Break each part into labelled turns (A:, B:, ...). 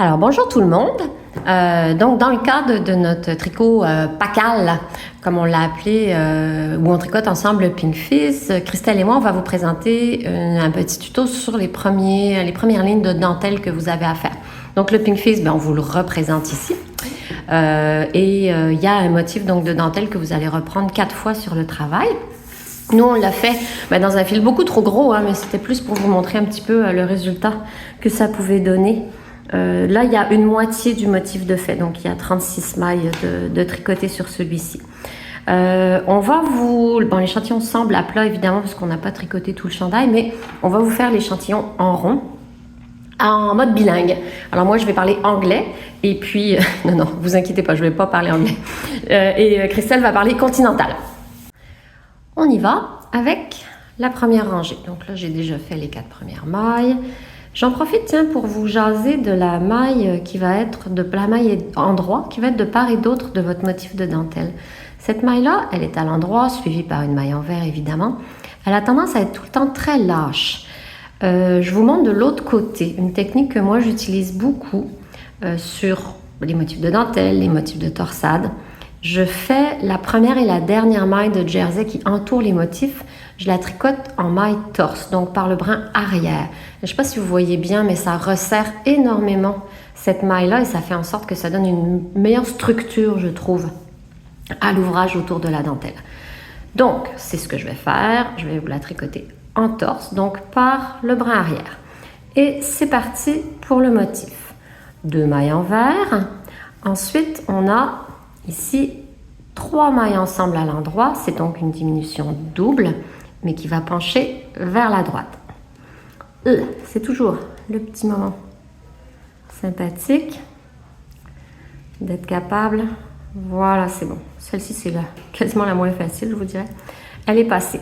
A: Alors bonjour tout le monde. Donc dans le cadre de notre tricot PACAL, comme on l'a appelé, où on tricote ensemble le Pink Fizz, Christelle et moi on va vous présenter un petit tuto sur les premières lignes de dentelle que vous avez à faire. Donc le Pink Fizz, on vous le représente ici. Il y a un motif donc de dentelle que vous allez reprendre 4 fois sur le travail. Nous, on l'a fait dans un fil beaucoup trop gros, mais c'était plus pour vous montrer un petit peu le résultat que ça pouvait donner. Là, il y a une moitié du motif de fait, donc il y a 36 mailles de tricoter sur celui-ci. On va vous... Bon, l'échantillon semble à plat, évidemment, parce qu'on n'a pas tricoté tout le chandail, mais on va vous faire l'échantillon en rond, en mode bilingue. Alors moi, je vais parler anglais, et puis... non, vous inquiétez pas, je ne vais pas parler anglais. Et Christelle va parler continental. On y va avec la première rangée. Donc là, j'ai déjà fait les 4 premières mailles. J'en profite pour vous jaser de la maille qui va être de la maille endroit qui va être de part et d'autre de votre motif de dentelle. Cette maille-là, elle est à l'endroit, suivie par une maille envers évidemment. Elle a tendance à être tout le temps très lâche. Je vous montre de l'autre côté, une technique que moi j'utilise beaucoup sur les motifs de dentelle, les motifs de torsade. Je fais la première et la dernière maille de jersey qui entoure les motifs. Je la tricote en maille torse, donc par le brin arrière. Je ne sais pas si vous voyez bien, mais ça resserre énormément cette maille-là et ça fait en sorte que ça donne une meilleure structure, je trouve, à l'ouvrage autour de la dentelle. Donc, c'est ce que je vais faire. Je vais vous la tricoter en torse, donc par le brin arrière. Et c'est parti pour le motif. 2 mailles envers. Ensuite, on a ici 3 mailles ensemble à l'endroit. C'est donc une diminution double, mais qui va pencher vers la droite. C'est toujours le petit moment sympathique d'être capable. Voilà, c'est bon. Celle-ci, c'est quasiment la moins facile, je vous dirais. Elle est passée.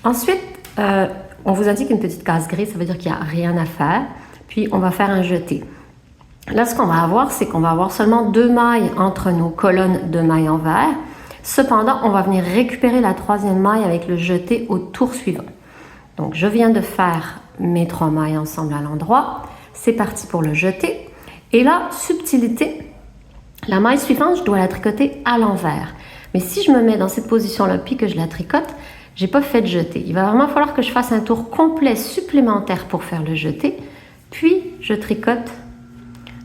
A: Ensuite, on vous indique une petite case grise, ça veut dire qu'il n'y a rien à faire. Puis, on va faire un jeté. Là, ce qu'on va avoir, c'est qu'on va avoir seulement 2 mailles entre nos colonnes de mailles envers. Cependant, on va venir récupérer la 3e maille avec le jeté au tour suivant. Donc, je viens de faire mes 3 mailles ensemble à l'endroit. C'est parti pour le jeté. Et là, subtilité, la maille suivante, je dois la tricoter à l'envers. Mais si je me mets dans cette position-là, puis que je la tricote, j'ai pas fait de jeté. Il va vraiment falloir que je fasse un tour complet supplémentaire pour faire le jeté. Puis, je tricote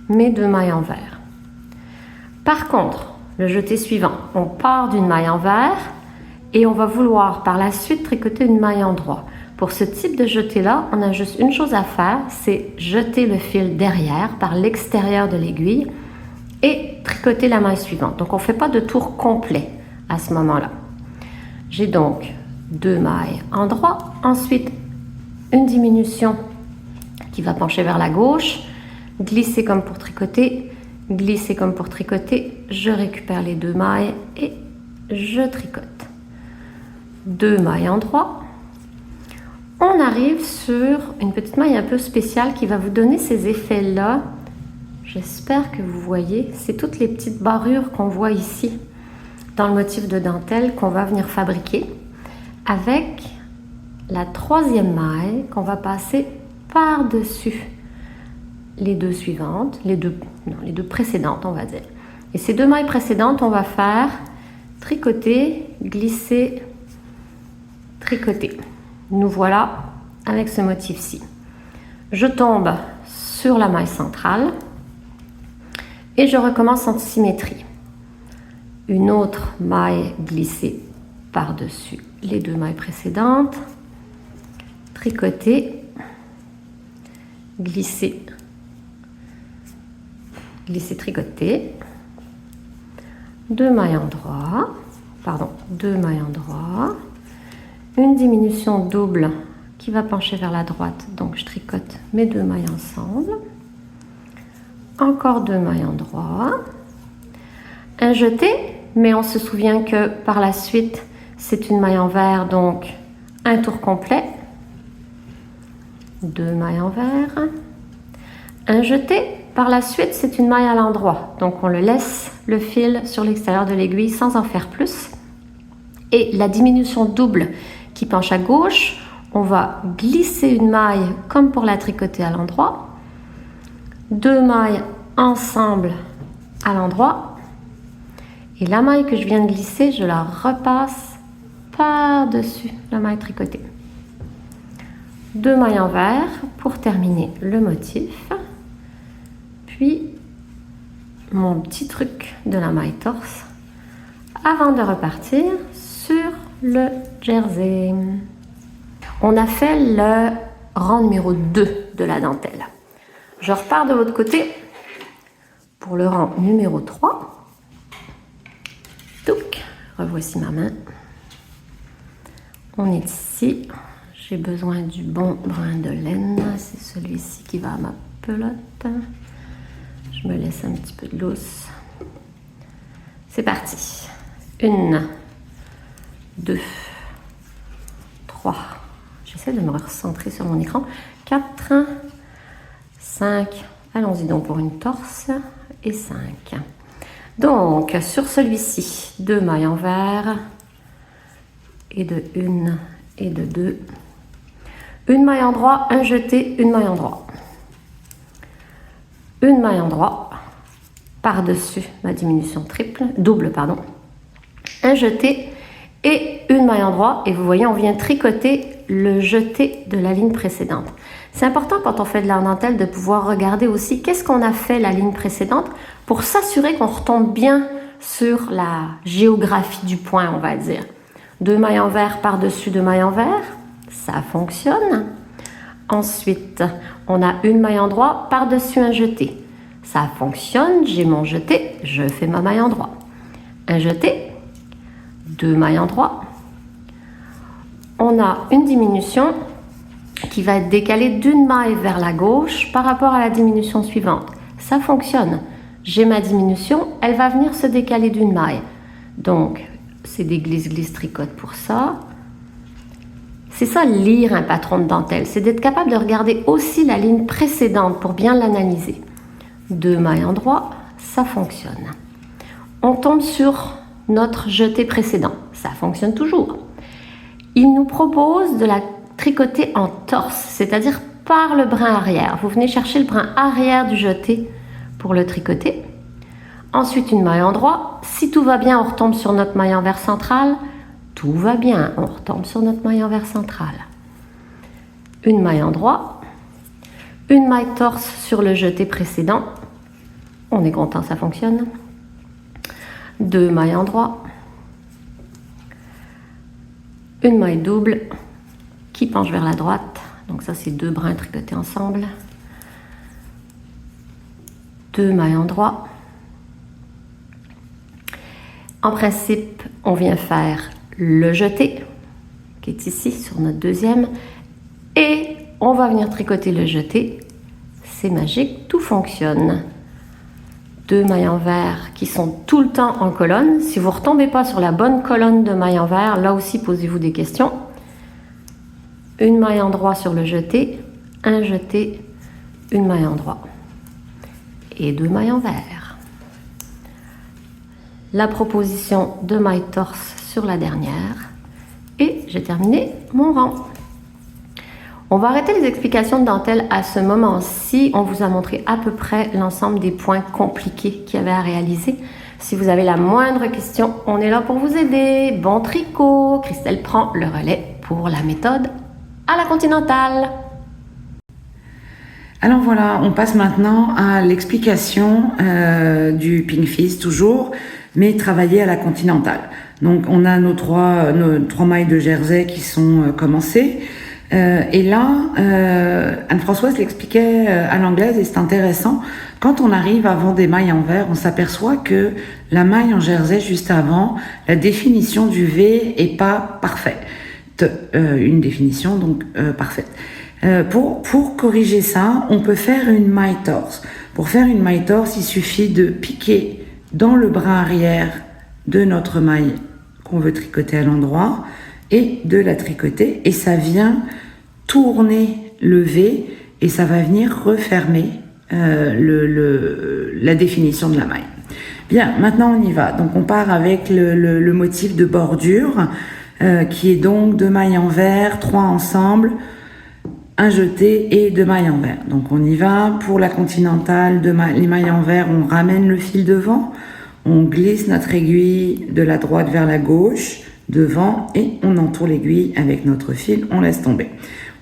A: mes 2 mailles envers. Par contre, le jeté suivant, on part d'une maille envers et on va vouloir par la suite tricoter une maille endroit. Pour ce type de jeté-là, on a juste une chose à faire, c'est jeter le fil derrière par l'extérieur de l'aiguille et tricoter la maille suivante. Donc, on ne fait pas de tour complet à ce moment-là. J'ai donc 2 mailles endroit, ensuite une diminution qui va pencher vers la gauche, glisser comme pour tricoter, glisser comme pour tricoter, je récupère les 2 mailles et je tricote. 2 mailles endroit. On arrive sur une petite maille un peu spéciale qui va vous donner ces effets-là. J'espère que vous voyez, c'est toutes les petites barrures qu'on voit ici dans le motif de dentelle qu'on va venir fabriquer avec la 3e maille qu'on va passer par-dessus les 2 suivantes, les deux précédentes, on va dire. Et ces 2 mailles précédentes, on va faire tricoter, glisser, tricoter. Nous voilà avec ce motif-ci. Je tombe sur la maille centrale et je recommence en symétrie. Une autre maille glissée par-dessus les 2 mailles précédentes, tricoter, glisser, glisser, tricoter, 2 mailles endroit, 2 mailles endroit, une diminution double qui va pencher vers la droite, donc je tricote mes 2 mailles ensemble, encore 2 mailles endroit, un jeté, mais on se souvient que par la suite c'est une maille envers, donc un tour complet, 2 mailles envers, un jeté. Par la suite, c'est une maille à l'endroit. Donc, on le laisse le fil sur l'extérieur de l'aiguille sans en faire plus. Et la diminution double qui penche à gauche, on va glisser une maille comme pour la tricoter à l'endroit. 2 mailles ensemble à l'endroit. Et la maille que je viens de glisser, je la repasse par-dessus la maille tricotée. 2 mailles envers pour terminer le motif. Puis mon petit truc de la maille torse avant de repartir sur le jersey. On a fait le rang numéro 2 de la dentelle. Je repars de l'autre côté pour le rang numéro 3. Donc, revoici ma main. On est ici. J'ai besoin du bon brin de laine. C'est celui-ci qui va à ma pelote. Je me laisse un petit peu de lousse. C'est parti. 1, 2, 3. J'essaie de me recentrer sur mon écran. 4, 5. Allons-y donc pour une torse. Et 5. Donc, sur celui-ci, 2 mailles envers. Et de 1 et de 2. Une maille endroit, un jeté, une maille endroit. Une maille endroit par-dessus ma diminution double, pardon. Un jeté et une maille endroit. Et vous voyez, on vient tricoter le jeté de la ligne précédente. C'est important quand on fait de la dentelle de pouvoir regarder aussi qu'est-ce qu'on a fait la ligne précédente pour s'assurer qu'on retombe bien sur la géographie du point, on va dire. 2 mailles envers par-dessus 2 mailles envers, ça fonctionne. Ensuite, on a une maille endroit par-dessus un jeté. Ça fonctionne, j'ai mon jeté, je fais ma maille endroit. Un jeté, 2 mailles endroit. On a une diminution qui va être décalée d'une maille vers la gauche par rapport à la diminution suivante. Ça fonctionne. J'ai ma diminution, elle va venir se décaler d'une maille. Donc, c'est des glisse-glisse tricote pour ça. C'est ça, lire un patron de dentelle. C'est d'être capable de regarder aussi la ligne précédente pour bien l'analyser. 2 mailles endroit, ça fonctionne. On tombe sur notre jeté précédent. Ça fonctionne toujours. Il nous propose de la tricoter en torse, c'est-à-dire par le brin arrière. Vous venez chercher le brin arrière du jeté pour le tricoter. Ensuite, une maille endroit. Si tout va bien, on retombe sur notre maille envers centrale. Tout va bien, on retombe sur notre maille envers centrale. Une maille endroit. Une maille torse sur le jeté précédent. On est content, ça fonctionne. 2 mailles endroit. Une maille double qui penche vers la droite. Donc ça, c'est 2 brins tricotés ensemble. 2 mailles endroit. En principe, on vient faire le jeté, qui est ici sur notre deuxième, et on va venir tricoter le jeté. C'est magique, tout fonctionne. 2 mailles envers qui sont tout le temps en colonne. Si vous ne retombez pas sur la bonne colonne de mailles envers, là aussi posez-vous des questions. Une maille endroit sur le jeté, un jeté, une maille endroit et 2 mailles envers. La proposition de maille torse sur la dernière et j'ai terminé mon rang. On va arrêter les explications de dentelle à ce moment-ci. On vous a montré à peu près l'ensemble des points compliqués qu'il y avait à réaliser. Si vous avez la moindre question, on est là pour vous aider. Bon tricot! Christelle prend le relais pour la méthode à la continentale.
B: Alors voilà, on passe maintenant à l'explication du Pinkfizz toujours, mais travaillé à la continentale. Donc on a nos trois mailles de jersey qui sont commencées. Et là, Anne-Françoise l'expliquait à l'anglaise et c'est intéressant. Quand on arrive avant des mailles en vert, on s'aperçoit que la maille en jersey juste avant, la définition du V est pas parfaite. Une définition donc parfaite. Pour corriger ça, on peut faire une maille torse. Pour faire une maille torse, il suffit de piquer dans le brin arrière de notre maille qu'on veut tricoter à l'endroit et de la tricoter et ça vient tourner le V et ça va venir refermer la définition de la maille. Bien, maintenant on y va. Donc on part avec le motif de bordure qui est donc 2 mailles en vert, 3 ensemble, un jeté et 2 mailles envers. Donc on y va. Pour la continentale, les mailles envers, on ramène le fil devant, on glisse notre aiguille de la droite vers la gauche, devant, et on entoure l'aiguille avec notre fil, on laisse tomber.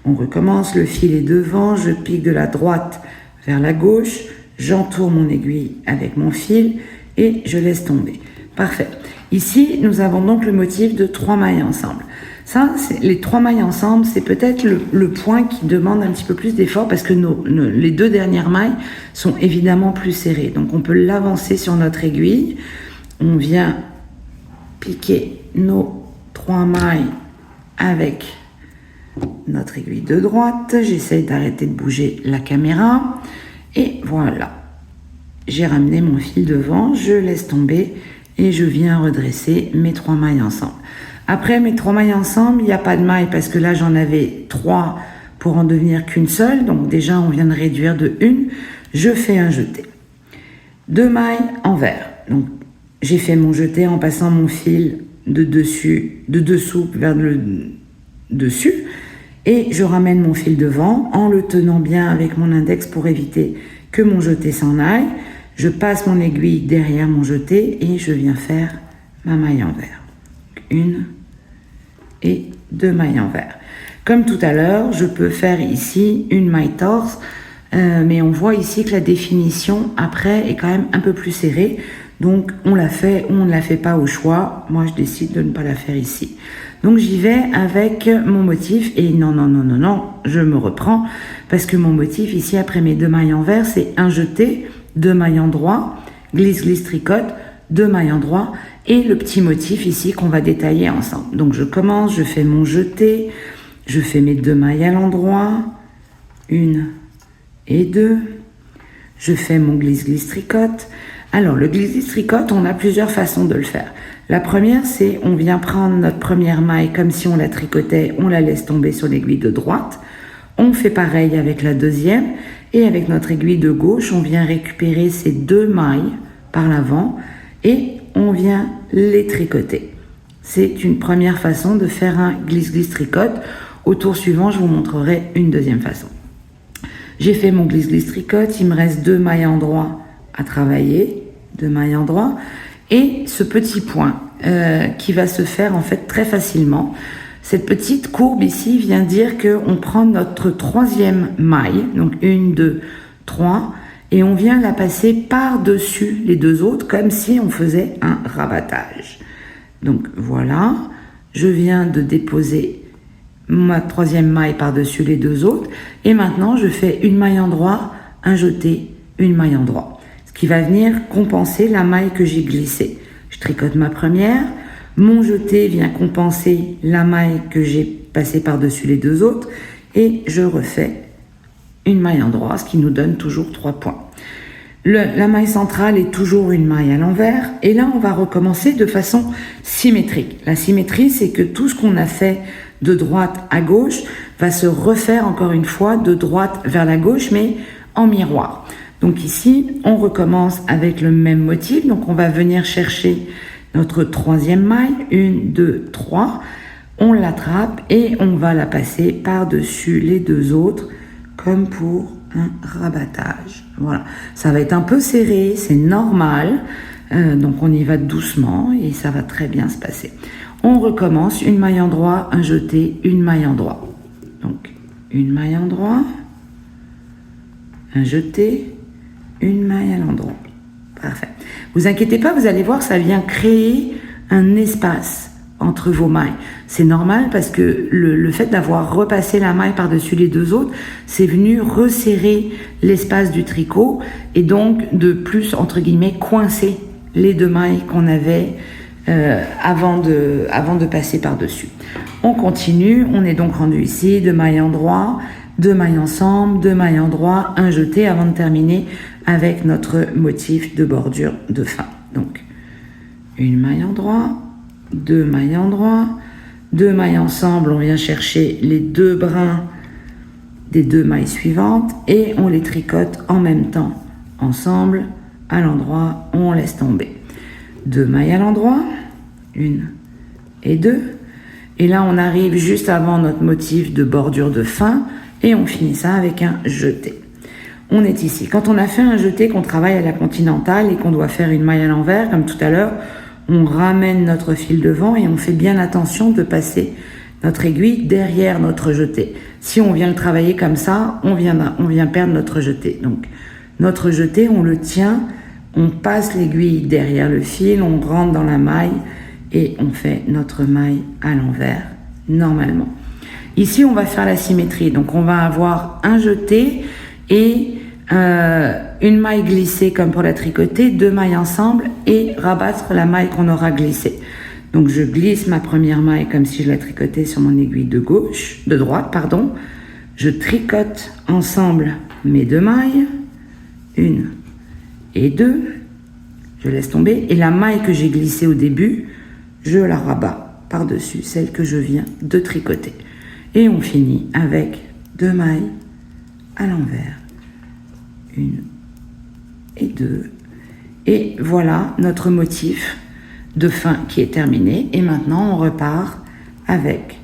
B: On recommence, le fil est devant, je pique de la droite vers la gauche, j'entoure mon aiguille avec mon fil et je laisse tomber. Parfait. Ici, nous avons donc le motif de 3 mailles ensemble. Ça, les 3 mailles ensemble, c'est peut-être le point qui demande un petit peu plus d'effort parce que les 2 dernières mailles sont évidemment plus serrées. Donc, on peut l'avancer sur notre aiguille. On vient piquer nos 3 mailles avec notre aiguille de droite. J'essaye d'arrêter de bouger la caméra. Et voilà. J'ai ramené mon fil devant, je laisse tomber et je viens redresser mes 3 mailles ensemble. Après mes 3 mailles ensemble, il n'y a pas de maille parce que là j'en avais 3 pour en devenir qu'une seule. Donc déjà on vient de réduire de 1. Je fais un jeté. 2 mailles envers. Donc j'ai fait mon jeté en passant mon fil de dessous vers le dessus. Et je ramène mon fil devant en le tenant bien avec mon index pour éviter que mon jeté s'en aille. Je passe mon aiguille derrière mon jeté et je viens faire ma maille envers. 1 et 2 mailles envers. Comme tout à l'heure, je peux faire ici une maille torse, mais on voit ici que la définition après est quand même un peu plus serrée. Donc on la fait ou on ne la fait pas au choix. Moi je décide de ne pas la faire ici. Donc j'y vais avec mon motif et non, je me reprends parce que mon motif ici après mes 2 mailles envers, c'est un jeté, 2 mailles en droit, glisse, glisse, tricote, 2 mailles en droit et le petit motif ici qu'on va détailler ensemble. Donc je commence, je fais mon jeté, je fais mes 2 mailles à l'endroit, 1 et 2, je fais mon glisse, glisse, tricote. Alors le glisse, glisse, tricote, on a plusieurs façons de le faire. La première, c'est on vient prendre notre première maille comme si on la tricotait, on la laisse tomber sur l'aiguille de droite. On fait pareil avec la deuxième et avec notre aiguille de gauche, on vient récupérer ces 2 mailles par l'avant et on vient les tricoter. C'est une première façon de faire un glisse, glisse, tricote. Au tour suivant, je vous montrerai une deuxième façon. J'ai fait mon glisse, glisse, tricote, il me reste 2 mailles en droit à travailler, 2 mailles en droit. Et ce petit point qui va se faire en fait très facilement. Cette petite courbe ici vient dire qu'on prend notre 3e maille, donc 1, 2, 3, et on vient la passer par-dessus les 2 autres comme si on faisait un rabattage. Donc voilà, je viens de déposer ma 3e maille par-dessus les 2 autres et maintenant je fais une maille en droit, un jeté, une maille en droit. Qui va venir compenser la maille que j'ai glissée. Je tricote ma première, mon jeté vient compenser la maille que j'ai passée par-dessus les 2 autres et je refais une maille en droit, ce qui nous donne toujours 3 points. La maille centrale est toujours une maille à l'envers et là on va recommencer de façon symétrique. La symétrie, c'est que tout ce qu'on a fait de droite à gauche va se refaire encore une fois de droite vers la gauche mais en miroir. Donc ici, on recommence avec le même motif. Donc on va venir chercher notre 3e maille, 1, 2, 3. On l'attrape et on va la passer par-dessus les 2 autres comme pour un rabattage. Voilà, ça va être un peu serré, c'est normal. Donc on y va doucement et ça va très bien se passer. On recommence, une maille en droit, un jeté, une maille en droit. Donc une maille en droit, un jeté, une maille à l'endroit. Parfait. Vous inquiétez pas, vous allez voir, ça vient créer un espace entre vos mailles. C'est normal parce que le fait d'avoir repassé la maille par-dessus les 2 autres, c'est venu resserrer l'espace du tricot et donc de plus, entre guillemets, coincer les 2 mailles qu'on avait avant de passer par-dessus. On continue, on est donc rendu ici, 2 mailles en droit, 2 mailles ensemble, 2 mailles en droit, un jeté avant de terminer avec notre motif de bordure de fin. Donc, une maille en droit, 2 mailles en droit, 2 mailles ensemble, on vient chercher les 2 brins des 2 mailles suivantes et on les tricote en même temps, ensemble, à l'endroit, on laisse tomber. 2 mailles à l'endroit, 1 et 2, et là on arrive juste avant notre motif de bordure de fin, et on finit ça avec un jeté. On est ici. Quand on a fait un jeté, qu'on travaille à la continentale et qu'on doit faire une maille à l'envers, comme tout à l'heure, on ramène notre fil devant et on fait bien attention de passer notre aiguille derrière notre jeté. Si on vient le travailler comme ça, on vient perdre notre jeté. Donc, notre jeté, on le tient, on passe l'aiguille derrière le fil, on rentre dans la maille et on fait notre maille à l'envers, normalement. Ici, on va faire la symétrie. Donc, on va avoir un jeté et une maille glissée comme pour la tricoter, 2 mailles ensemble et rabattre la maille qu'on aura glissée. Donc je glisse ma première maille comme si je la tricotais sur mon aiguille de droite, pardon. Je tricote ensemble mes 2 mailles, 1 et 2, je laisse tomber et la maille que j'ai glissée au début, je la rabats par-dessus celle que je viens de tricoter. Et on finit avec 2 mailles à l'envers. 1 et 2. Et voilà notre motif de fin qui est terminé. Et maintenant, on repart avec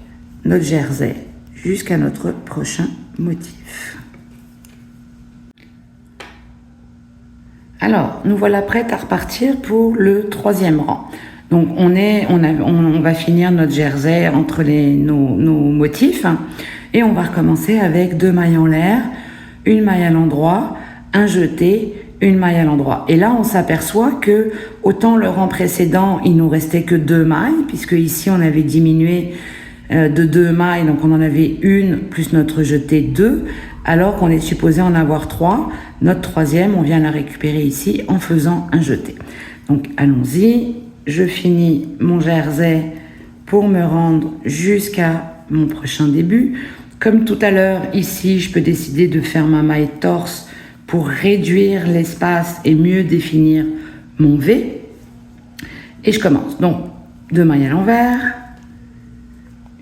B: notre jersey jusqu'à notre prochain motif. Alors, nous voilà prêtes à repartir pour le 3e rang. Donc, on va finir notre jersey entre nos motifs. Et on va recommencer avec 2 mailles en l'air, une maille à l'endroit, un jeté, une maille à l'endroit. Et là, on s'aperçoit que autant le rang précédent, il nous restait que 2 mailles, puisque ici, on avait diminué de 2 mailles, donc on en avait une, plus notre jeté 2, alors qu'on est supposé en avoir 3. Notre 3e, on vient la récupérer ici en faisant un jeté. Donc, allons-y. Je finis mon jersey pour me rendre jusqu'à mon prochain début. Comme tout à l'heure, ici, je peux décider de faire ma maille torse pour réduire l'espace et mieux définir mon V. Et je commence. Donc, 2 mailles à l'envers.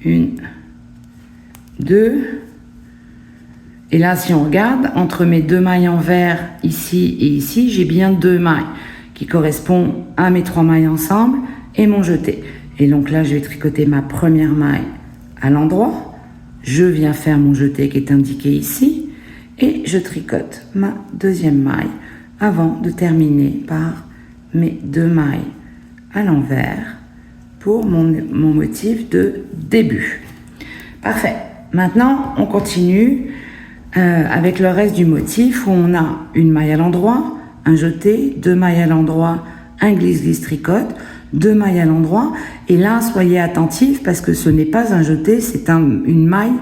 B: 1, 2. Et là, si on regarde, entre mes 2 mailles envers, ici et ici, j'ai bien 2 mailles qui correspondent à mes 3 mailles ensemble et mon jeté. Et donc là, je vais tricoter ma première maille à l'endroit. Je viens faire mon jeté qui est indiqué ici. Et je tricote ma 2e maille avant de terminer par mes 2 mailles à l'envers pour mon motif de début. Parfait. Maintenant, on continue avec le reste du motif où on a une maille à l'endroit, un jeté, 2 mailles à l'endroit, un glisse-glisse tricote, 2 mailles à l'endroit. Et là, soyez attentifs parce que ce n'est pas un jeté, c'est une maille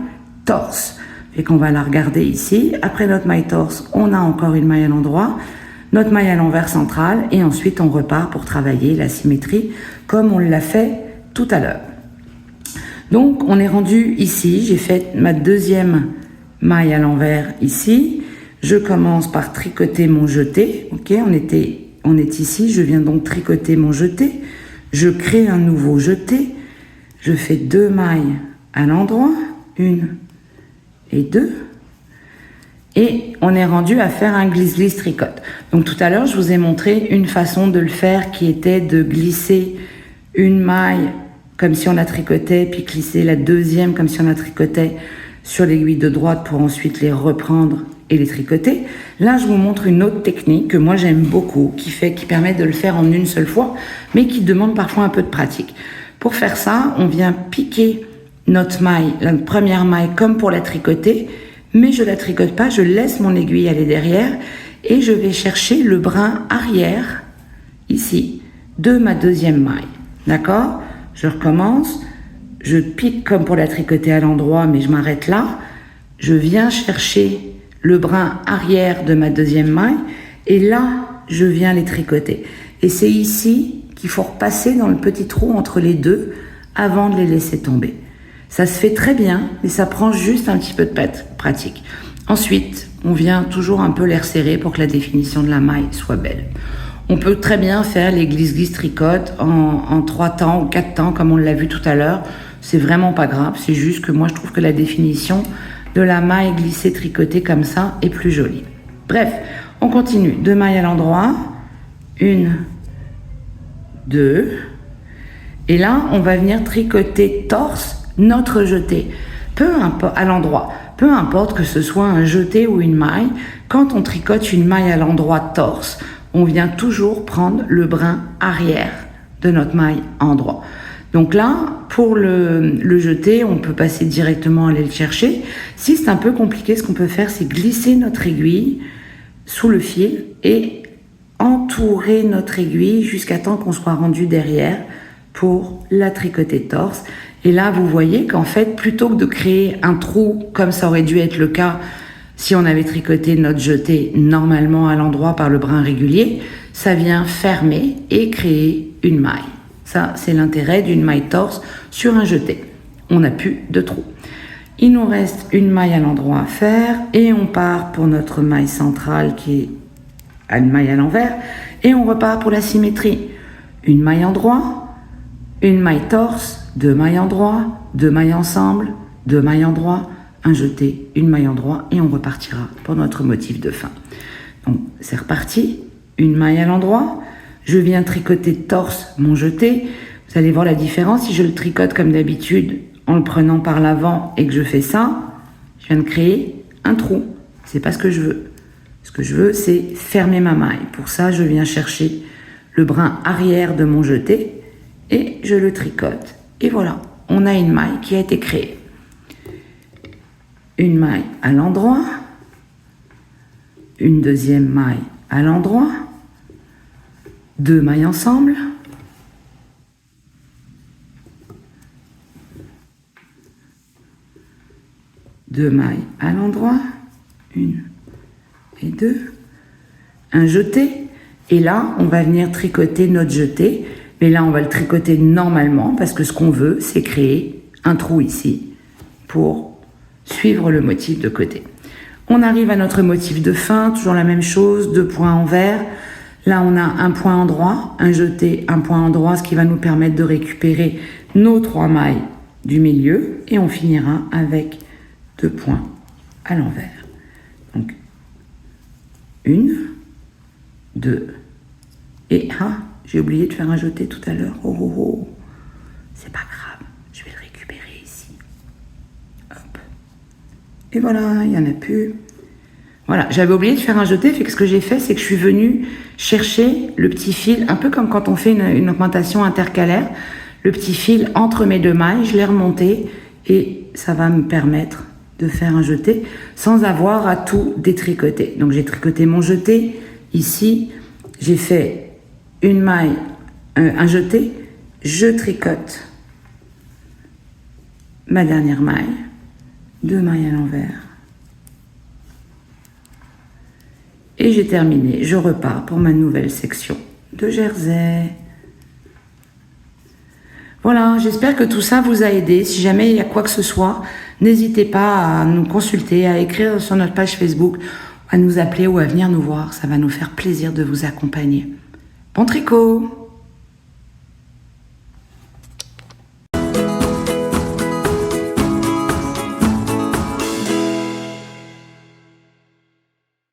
B: torse. Et qu'on va la regarder ici. Après notre maille torse, on a encore une maille à l'endroit, notre maille à l'envers centrale, et ensuite on repart pour travailler la symétrie comme on l'a fait tout à l'heure. Donc on est rendu ici, j'ai fait ma 2e maille à l'envers ici. Je commence par tricoter mon jeté. Ok, on est ici, je viens donc tricoter mon jeté. Je crée un nouveau jeté. Je fais 2 mailles à l'endroit, 1 et 2, et on est rendu à faire un glisse-glisse tricote. Donc tout à l'heure, je vous ai montré une façon de le faire qui était de glisser une maille comme si on la tricotait, puis glisser la 2e comme si on la tricotait sur l'aiguille de droite pour ensuite les reprendre et les tricoter. Là, je vous montre une autre technique que moi j'aime beaucoup, qui permet de le faire en une seule fois, mais qui demande parfois un peu de pratique. Pour faire ça, on vient piquer notre maille, la première maille comme pour la tricoter, mais je la tricote pas, je laisse mon aiguille aller derrière et je vais chercher le brin arrière, ici, de ma 2e maille. D'accord? Je recommence, je pique comme pour la tricoter à l'endroit, mais je m'arrête là. Je viens chercher le brin arrière de ma 2e maille et là, je viens les tricoter. Et c'est ici qu'il faut repasser dans le petit trou entre les deux avant de les laisser tomber. Ça se fait très bien, mais ça prend juste un petit peu de pratique. Ensuite, on vient toujours un peu les resserrer pour que la définition de la maille soit belle. On peut très bien faire les glisse-glisse tricotes en 3 temps ou 4 temps, comme on l'a vu tout à l'heure. C'est vraiment pas grave, c'est juste que moi je trouve que la définition de la maille glissée tricotée comme ça est plus jolie. Bref, on continue. 2 mailles à l'endroit, 1, 2, et là on va venir tricoter torse notre jeté, peu importe, à l'endroit. peu importe que ce soit un jeté ou une maille, quand on tricote une maille à l'endroit torse, on vient toujours prendre le brin arrière de notre maille endroit. Donc là, pour le jeter, on peut passer directement aller le chercher. Si c'est un peu compliqué, ce qu'on peut faire, c'est glisser notre aiguille sous le fil et entourer notre aiguille jusqu'à temps qu'on soit rendu derrière pour la tricoter torse. Et là, vous voyez qu'en fait, plutôt que de créer un trou, comme ça aurait dû être le cas si on avait tricoté notre jeté normalement à l'endroit par le brin régulier, ça vient fermer et créer une maille. Ça, c'est l'intérêt d'une maille torse sur un jeté. On n'a plus de trou. Il nous reste une maille à l'endroit à faire et on part pour notre maille centrale qui est une maille à l'envers et on repart pour la symétrie. Une maille endroit, une maille torse, 2 mailles endroit, 2 mailles ensemble, 2 mailles endroit, un jeté, une maille endroit et on repartira pour notre motif de fin. Donc c'est reparti, une maille à l'endroit, je viens tricoter torse mon jeté. Vous allez voir la différence si je le tricote comme d'habitude en le prenant par l'avant et que je fais ça, je viens de créer un trou. C'est pas ce que je veux. Ce que je veux, c'est fermer ma maille. Pour ça, je viens chercher le brin arrière de mon jeté et je le tricote. Et voilà, on a une maille qui a été créée. Une maille à l'endroit, une deuxième maille à l'endroit, 2 mailles ensemble, deux mailles à l'endroit, 1 et 2, un jeté, et là on va venir tricoter notre jeté, mais là on va le tricoter normalement parce que ce qu'on veut c'est créer un trou ici pour suivre le motif de côté. On arrive à notre motif de fin, toujours la même chose, 2 points envers. Là on a un point endroit, un jeté, un point endroit, ce qui va nous permettre de récupérer nos 3 mailles du milieu et on finira avec 2 points à l'envers. Donc 1, 2 et j'ai oublié de faire un jeté tout à l'heure. Oh. C'est pas grave, je vais le récupérer ici. Hop. Et voilà, il n'y en a plus. Voilà, j'avais oublié de faire un jeté, fait que ce que j'ai fait, c'est que je suis venue chercher le petit fil, un peu comme quand on fait une augmentation intercalaire, le petit fil entre mes 2 mailles, je l'ai remonté et ça va me permettre de faire un jeté sans avoir à tout détricoter. Donc j'ai tricoté mon jeté, ici, j'ai fait une maille, un jeté, je tricote ma dernière maille, 2 mailles à l'envers. Et j'ai terminé, je repars pour ma nouvelle section de jersey. Voilà, j'espère que tout ça vous a aidé. Si jamais il y a quoi que ce soit, n'hésitez pas à nous consulter, à écrire sur notre page Facebook, à nous appeler ou à venir nous voir. Ça va nous faire plaisir de vous accompagner. Bon tricot!